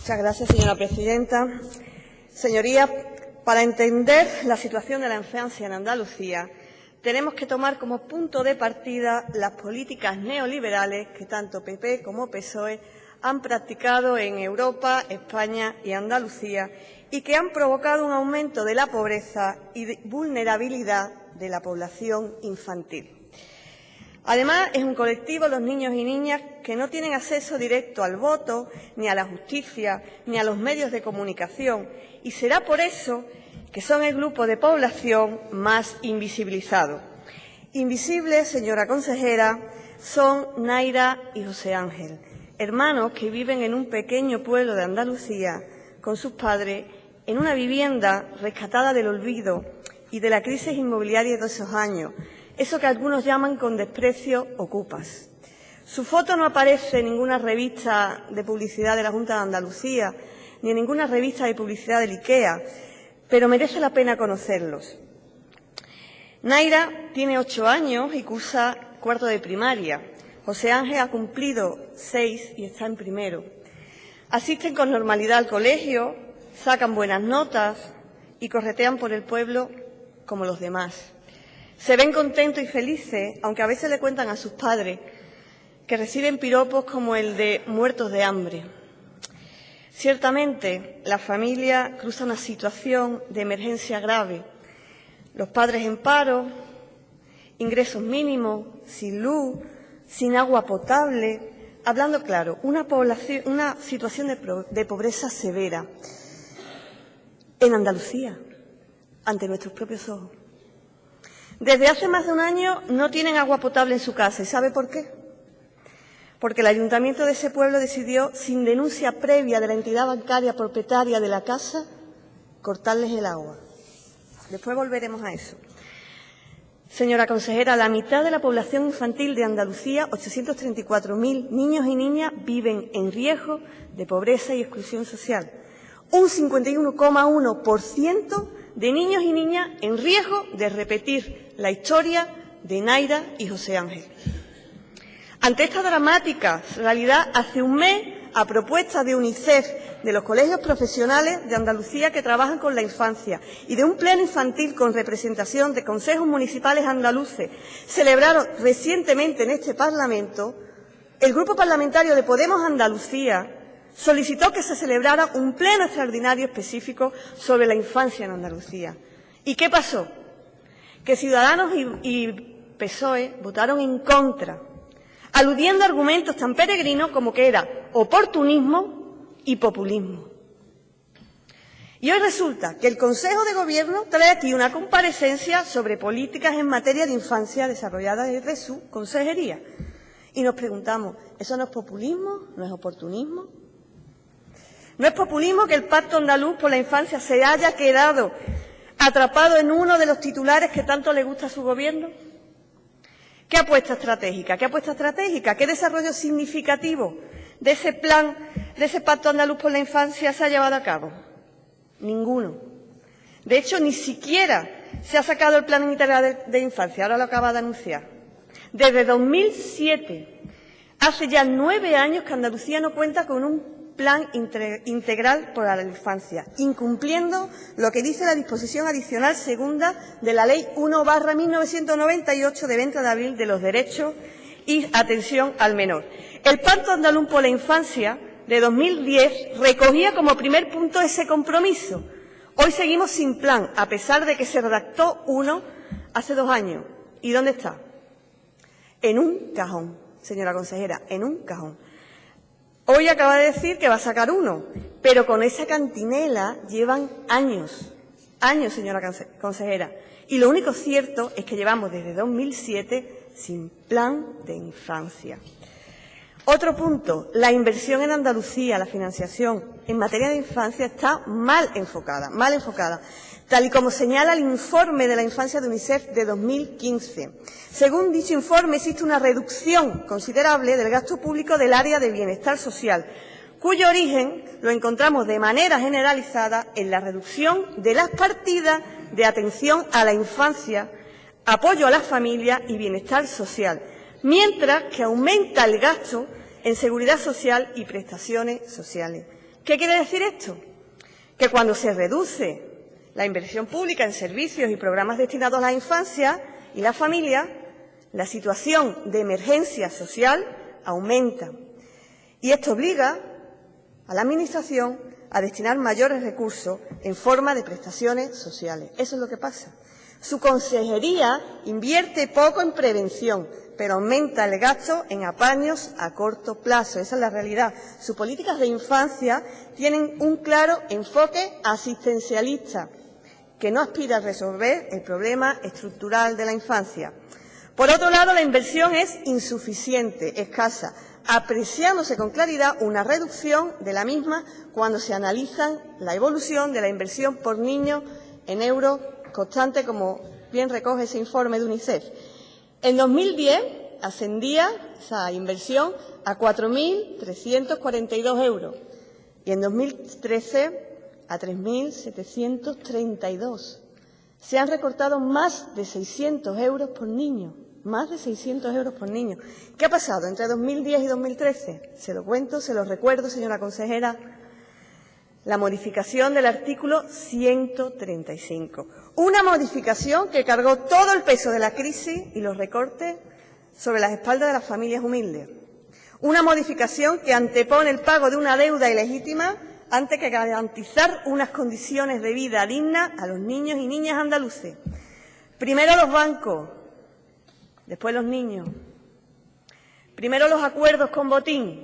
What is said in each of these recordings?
Muchas gracias, señora presidenta. Señorías, para entender la situación de la infancia en Andalucía, tenemos que tomar como punto de partida las políticas neoliberales que tanto PP como PSOE han practicado en Europa, España y Andalucía y que han provocado un aumento de la pobreza y de vulnerabilidad de la población infantil. Además, es un colectivo, los niños y niñas, que no tienen acceso directo al voto, ni a la justicia, ni a los medios de comunicación, y será por eso que son el grupo de población más invisibilizado. Invisibles, señora consejera, son Naira y José Ángel, hermanos que viven en un pequeño pueblo de Andalucía con sus padres en una vivienda rescatada del olvido y de la crisis inmobiliaria de esos años, eso que algunos llaman con desprecio ocupas. Su foto no aparece en ninguna revista de publicidad de la Junta de Andalucía, ni en ninguna revista de publicidad del IKEA, pero merece la pena conocerlos. Naira tiene 8 años y cursa cuarto de primaria. José Ángel ha cumplido 6 y está en primero. Asisten con normalidad al colegio, sacan buenas notas y corretean por el pueblo como los demás. Se ven contentos y felices, aunque a veces le cuentan a sus padres que reciben piropos como el de muertos de hambre. Ciertamente, la familia cruza una situación de emergencia grave. Los padres en paro, ingresos mínimos, sin luz, sin agua potable. Hablando claro, una situación de pobreza severa en Andalucía, ante nuestros propios ojos. Desde hace más de un año no tienen agua potable en su casa. ¿Y sabe por qué? Porque el ayuntamiento de ese pueblo decidió, sin denuncia previa de la entidad bancaria propietaria de la casa, cortarles el agua. Después volveremos a eso. Señora consejera, la mitad de la población infantil de Andalucía, 834.000 niños y niñas, viven en riesgo de pobreza y exclusión social. Un 51,1% de niños y niñas en riesgo de repetir la historia de Naira y José Ángel. Ante esta dramática realidad, hace un mes, a propuesta de UNICEF, de los colegios profesionales de Andalucía que trabajan con la infancia y de un pleno infantil con representación de consejos municipales andaluces, celebraron recientemente en este Parlamento, el Grupo Parlamentario de Podemos Andalucía solicitó que se celebrara un pleno extraordinario específico sobre la infancia en Andalucía. ¿Y qué pasó? Que Ciudadanos y PSOE votaron en contra, aludiendo a argumentos tan peregrinos como que era oportunismo y populismo. Y hoy resulta que el Consejo de Gobierno trae aquí una comparecencia sobre políticas en materia de infancia desarrolladas desde su consejería. Y nos preguntamos, ¿eso no es populismo? ¿No es oportunismo? ¿No es populismo que el Pacto Andaluz por la Infancia se haya quedado atrapado en uno de los titulares que tanto le gusta a su Gobierno? ¿Qué apuesta estratégica? ¿Qué apuesta estratégica? ¿Qué desarrollo significativo de ese plan, de ese Pacto Andaluz por la Infancia se ha llevado a cabo? Ninguno. De hecho, ni siquiera se ha sacado el Plan Integral de Infancia, ahora lo acaba de anunciar. Desde 2007, hace ya 9 años que Andalucía no cuenta con un plan integral para la infancia, incumpliendo lo que dice la disposición adicional segunda de la Ley 1/1998 de 20 de abril de los derechos y atención al menor. El Pacto Andaluz por la Infancia de 2010 recogía como primer punto ese compromiso. Hoy seguimos sin plan, a pesar de que se redactó uno hace 2 años. ¿Y dónde está? En un cajón, señora consejera, en un cajón. Hoy acaba de decir que va a sacar uno, pero con esa cantinela llevan años, señora consejera. Y lo único cierto es que llevamos desde 2007 sin plan de infancia. Otro punto, la inversión en Andalucía, la financiación en materia de infancia está mal enfocada, tal y como señala el informe de la infancia de UNICEF de 2015. Según dicho informe, existe una reducción considerable del gasto público del área de bienestar social, cuyo origen lo encontramos de manera generalizada en la reducción de las partidas de atención a la infancia, apoyo a las familias y bienestar social, mientras que aumenta el gasto en seguridad social y prestaciones sociales. ¿Qué quiere decir esto? Que cuando se reduce la inversión pública en servicios y programas destinados a la infancia y la familia, la situación de emergencia social aumenta. Y esto obliga a la Administración a destinar mayores recursos en forma de prestaciones sociales. Eso es lo que pasa. Su consejería invierte poco en prevención, pero aumenta el gasto en apaños a corto plazo. Esa es la realidad. Sus políticas de infancia tienen un claro enfoque asistencialista, que no aspira a resolver el problema estructural de la infancia. Por otro lado, la inversión es insuficiente, escasa, apreciándose con claridad una reducción de la misma cuando se analiza la evolución de la inversión por niño en euros constante, como bien recoge ese informe de UNICEF. En 2010 ascendía esa inversión a 4.342 euros y en 2013 a 3.732. Se han recortado más de 600 euros por niño. Más de 600 euros por niño. ¿Qué ha pasado entre 2010 y 2013? Se lo cuento, se lo recuerdo, señora consejera. La modificación del artículo 135. Una modificación que cargó todo el peso de la crisis y los recortes sobre las espaldas de las familias humildes. Una modificación que antepone el pago de una deuda ilegítima antes que garantizar unas condiciones de vida dignas a los niños y niñas andaluces. Primero los bancos, después los niños. Primero los acuerdos con botín,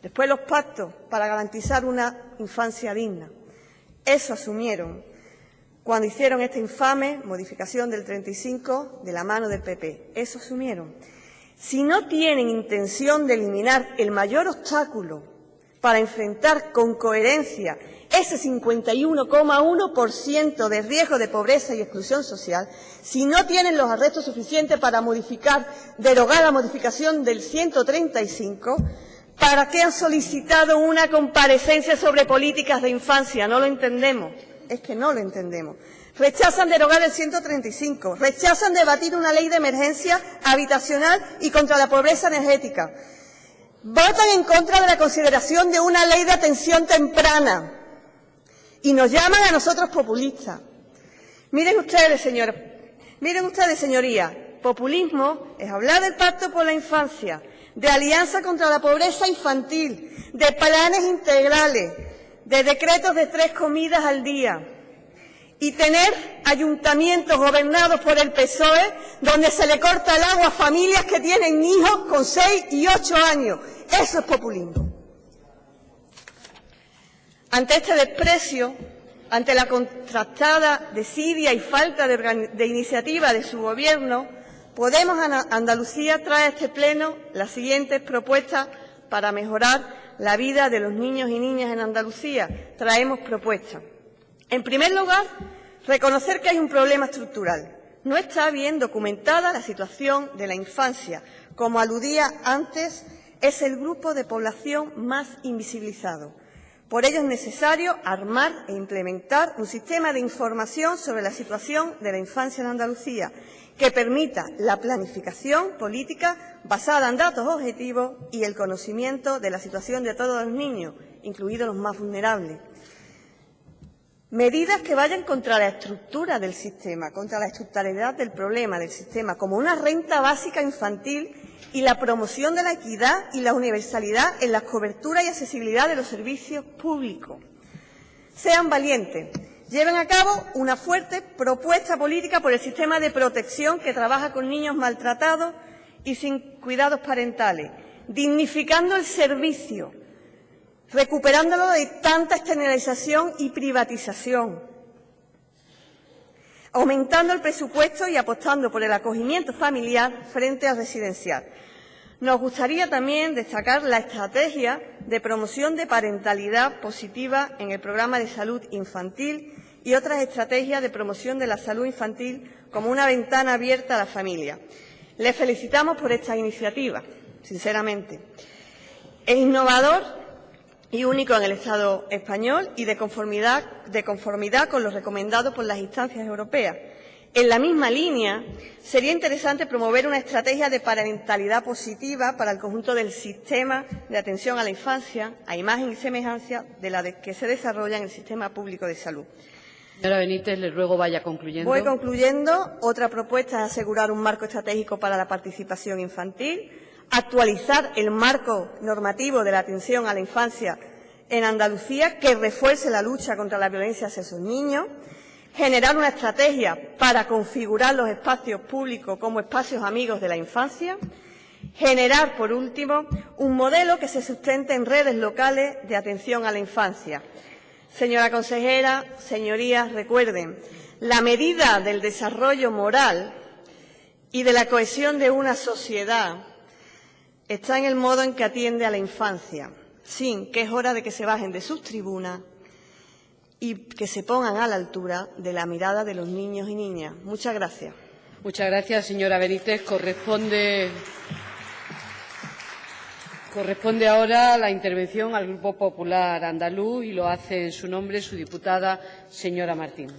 después los pactos para garantizar una infancia digna. Eso asumieron cuando hicieron esta infame modificación del 35 de la mano del PP. Eso asumieron. Si no tienen intención de eliminar el mayor obstáculo para enfrentar con coherencia ese 51,1% de riesgo de pobreza y exclusión social, si no tienen los arrestos suficientes para derogar la modificación del 135, ¿para qué han solicitado una comparecencia sobre políticas de infancia? No lo entendemos. Es que no lo entendemos. Rechazan derogar el 135, rechazan debatir una ley de emergencia habitacional y contra la pobreza energética. Votan en contra de la consideración de una ley de atención temprana y nos llaman a nosotros populistas. Miren ustedes, señorías, populismo es hablar del Pacto por la Infancia, de alianza contra la pobreza infantil, de planes integrales, de decretos de 3 comidas al día y tener ayuntamientos gobernados por el PSOE donde se le corta el agua a familias que tienen hijos con 6 y 8 años. Eso es populismo. Ante este desprecio, ante la contrastada desidia y falta de iniciativa de su Gobierno, Podemos Andalucía trae a este Pleno las siguientes propuestas para mejorar la vida de los niños y niñas en Andalucía. Traemos propuestas. En primer lugar, reconocer que hay un problema estructural. No está bien documentada la situación de la infancia. Como aludía antes, es el grupo de población más invisibilizado. Por ello es necesario armar e implementar un sistema de información sobre la situación de la infancia en Andalucía que permita la planificación política basada en datos objetivos y el conocimiento de la situación de todos los niños, incluidos los más vulnerables. Medidas que vayan contra la estructura del sistema, contra la estructuralidad del problema del sistema, como una renta básica infantil y la promoción de la equidad y la universalidad en la cobertura y accesibilidad de los servicios públicos. Sean valientes, lleven a cabo una fuerte propuesta política por el sistema de protección que trabaja con niños maltratados y sin cuidados parentales, dignificando el servicio, recuperándolo de tanta externalización y privatización, aumentando el presupuesto y apostando por el acogimiento familiar frente al residencial. Nos gustaría también destacar la estrategia de promoción de parentalidad positiva en el programa de salud infantil y otras estrategias de promoción de la salud infantil como una ventana abierta a la familia. Les felicitamos por esta iniciativa, sinceramente. Es innovador y único en el Estado español y de conformidad con lo recomendado por las instancias europeas. En la misma línea, sería interesante promover una estrategia de parentalidad positiva para el conjunto del sistema de atención a la infancia, a imagen y semejanza de la que se desarrolla en el sistema público de salud. Señora Benítez, le ruego vaya concluyendo. Voy concluyendo. Otra propuesta es asegurar un marco estratégico para la participación infantil, actualizar el marco normativo de la atención a la infancia en Andalucía que refuerce la lucha contra la violencia hacia esos niños, generar una estrategia para configurar los espacios públicos como espacios amigos de la infancia, generar, por último, un modelo que se sustente en redes locales de atención a la infancia. Señora consejera, señorías, recuerden, la medida del desarrollo moral y de la cohesión de una sociedad está en el modo en que atiende a la infancia, sin que es hora de que se bajen de sus tribunas y que se pongan a la altura de la mirada de los niños y niñas. Muchas gracias. Muchas gracias, señora Benítez. Corresponde ahora la intervención al Grupo Popular Andaluz y lo hace en su nombre su diputada, señora Martín.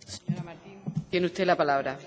Señora Martín, tiene usted la palabra.